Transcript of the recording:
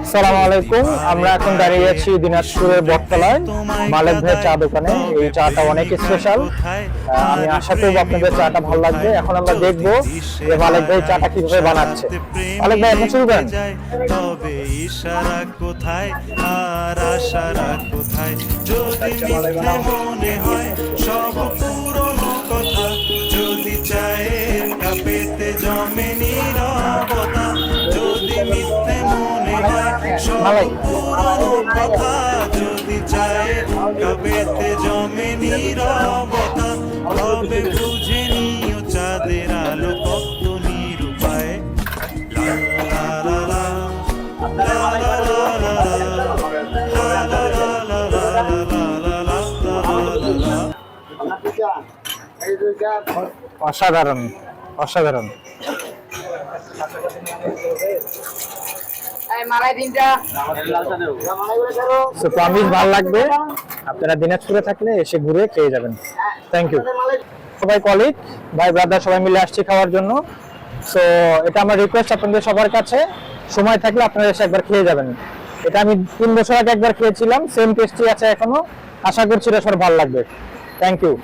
আসসালামু আলাইকুম। আমরা এখন দাঁড়িয়ে আছি দিনাজপুরের বটতলায় মালিক ভাইয়ের চা দোকানে। এই চাটা অনেক স্পেশাল। আমি আশা করব আপনাদের চাটা ভালো লাগবে। এখন আমরা দেখবো যে মালিক ভাই চাটা কিভাবে বানাচ্ছে। মালিক ভাই, এখন শুরু করেন। তবে ইশারা কোথায় আর আশারা কোথায়, যদি মিথ্যে মনে হয় সব পুরনো কথা, যদি চায়ের কাপেতে জমে নীরবতা, যদি মিথ্যে মনে হয় সব পুরনো কথা, যদি চায়ের কাপেতে জমে নীরবতা, তবে বুঝে নিও চাঁদের আলো কত নিরুপায়। লা লা লা অসাধারণ অসাধারণ। প্রমিস ভালো লাগবে। আপনারা দিনাজপুরে থাকলে এসে ঘুরে খেয়ে যাবেন। Thank you. সবাই কলিগ, ভাই ব্রাদার সবাই মিলে আসছি খাওয়ার জন্য। সো এটা আমার রিকোয়েস্ট আপনাদের সবার কাছে, সময় থাকলে আপনারা এসে একবার খেয়ে যাবেন। এটা আমি 3 বছর আগে একবার খেয়েছিলাম, সেম টেস্টি আছে এখনো। আশা করছি এটা সবার ভালো লাগবে। Thank you.